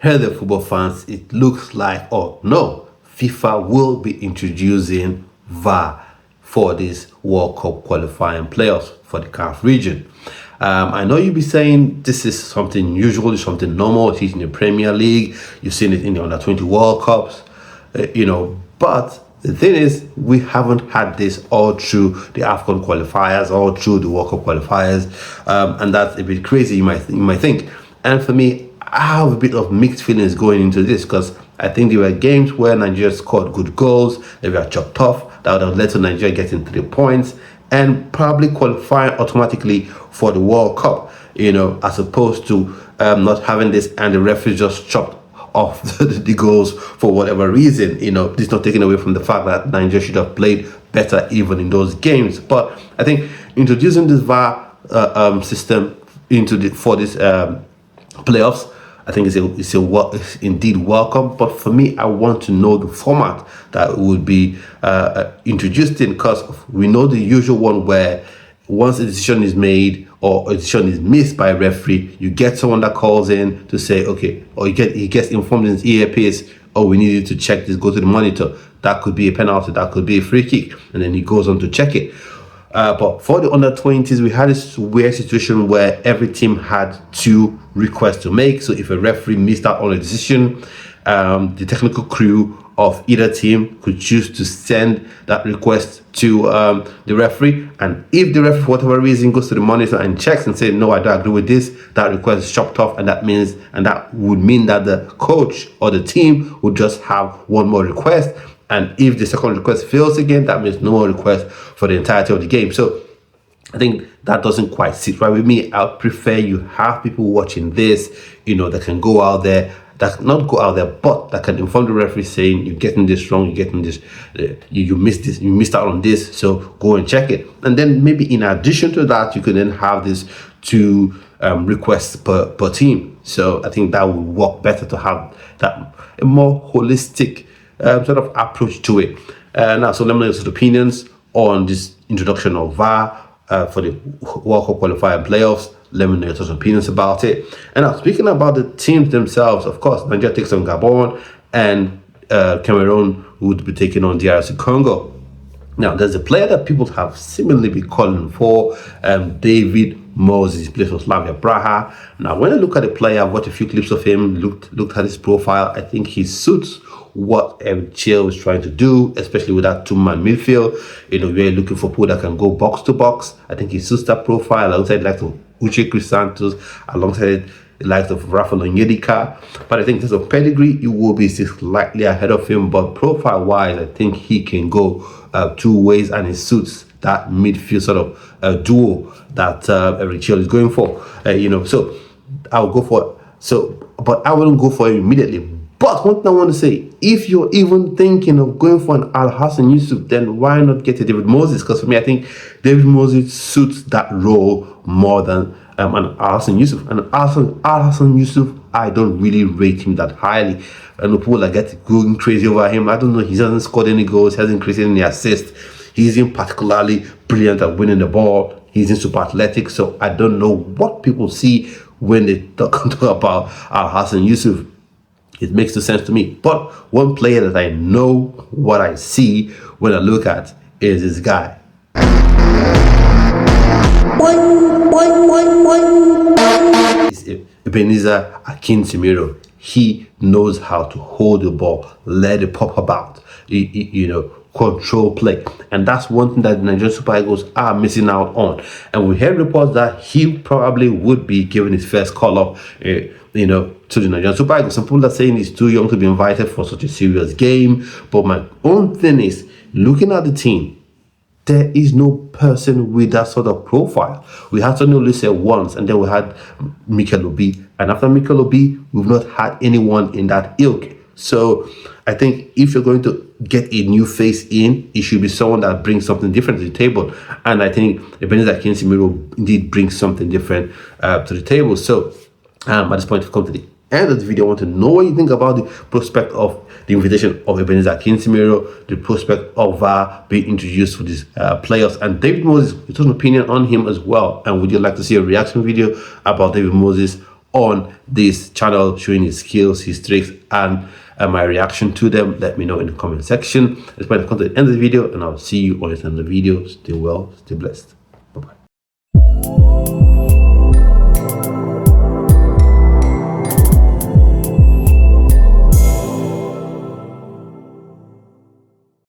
Here, the football fans, it looks like, oh no, FIFA will be introducing VAR for this World Cup qualifying playoffs for the CAF region. I know you'll be saying this is something usual, it's something normal, it's in the Premier League, you've seen it in the Under-20 World Cups, but the thing is, we haven't had this all through the AFCON qualifiers, all through the World Cup qualifiers, and that's a bit crazy, you might think. And for me, I have a bit of mixed feelings going into this because I think there were games where Nigeria scored good goals, they were chopped off, that would have led to Nigeria getting 3 points and probably qualifying automatically for the World Cup, as opposed to not having this and the referee just chopped off the goals for whatever reason. This is not taking away from the fact that Nigeria should have played better even in those games. But I think introducing this VAR system for this playoffs, I think it's indeed welcome. But for me, I want to know the format that would be introduced in, because we know the usual one where once a decision is made or a decision is missed by a referee, you get someone that calls in to say, okay, or he gets informed in his earpiece, oh, we need you to check this, go to the monitor. That could be a penalty, that could be a free kick, and then he goes on to check it. But for the under-20s, we had this weird situation where every team had 2 requests to make. So if a referee missed out on a decision, the technical crew of either team could choose to send that request to the referee. And if the referee, for whatever reason, goes to the monitor and checks and says, no, I don't agree with this, that request is chopped off, and that would mean that the coach or the team would just have 1 more request. And if the second request fails again, that means no more request for the entirety of the game. So I think that doesn't quite sit right with me. I would prefer you have people watching this, that can go out there, that not go out there, but that can inform the referee saying, you're getting this wrong, you're getting this, you missed this, you missed out on this, so go and check it. And then maybe in addition to that, you can then have this 2 requests per team. So I think that would work better to have that a more holistic sort of approach to it. Now, so let me know your opinions on this introduction of VAR for the World Cup qualifying playoffs. Let me know your opinions about it. And now, speaking about the teams themselves, of course, Nigeria takes on Gabon, and Cameroon would be taking on DRC Congo. Now, there's a player that people have seemingly been calling for, David Moses. He plays for Slavia Praha. Now, when I look at the player, I've watched a few clips of him, looked at his profile. I think he suits what Chill is trying to do, especially with that 2-man midfield. We're looking for people that can go box to box. I think he suits that profile alongside like Uche Crisantos, alongside the likes of Rafael Onyedika. But I think in terms of pedigree, you will be slightly ahead of him. But profile-wise, I think he can go 2 ways, and it suits that midfield sort of duo that Eric Chill is going for. So I'll go for it. So, but I wouldn't go for it immediately. But one thing I want to say, if you're even thinking of going for an Al Hassan Yusuf, then why not get a David Moses? Because for me, I think David Moses suits that role more than an Al Hassan Yusuf. And Al Hassan Yusuf, I don't really rate him that highly. I know people that get going crazy over him. I don't know, he hasn't scored any goals, he hasn't created any assists. He isn't particularly brilliant at winning the ball. He's in super athletic, so I don't know what people see when they talk about Al Hassan Yusuf. It makes no sense to me. But one player that I know what I see when I look at is this guy. It's Ebenezer Akintimiro. He knows how to hold the ball, let it pop about, control play. And that's one thing that the Nigerian Super Eagles are missing out on. And we heard reports that he probably would be given his first call-up, to the Nigerian Super Eagles. Some people are saying he's too young to be invited for such a serious game. But my own thing is, looking at the team, there is no person with that sort of profile. We had Tony Olise once, and then we had Mikel Obi. And after Mikel Obi, we've not had anyone in that ilk. So I think if you're going to get a new face in, it should be someone that brings something different to the table. And I think Ebenezer Akintimiro indeed brings something different to the table. So at this point, we've come to the end of the video. I want to know what you think about the prospect of the invitation of Ebenezer Akintimiro, the prospect of VAR being introduced for these players, and David Moses. Your opinion on him as well. And would you like to see a reaction video about David Moses on this channel, showing his skills, his tricks, and my reaction to them. Let me know in the comment section. That's why I come to the end of the video, and I'll see you on the end of the video. Stay well, stay blessed.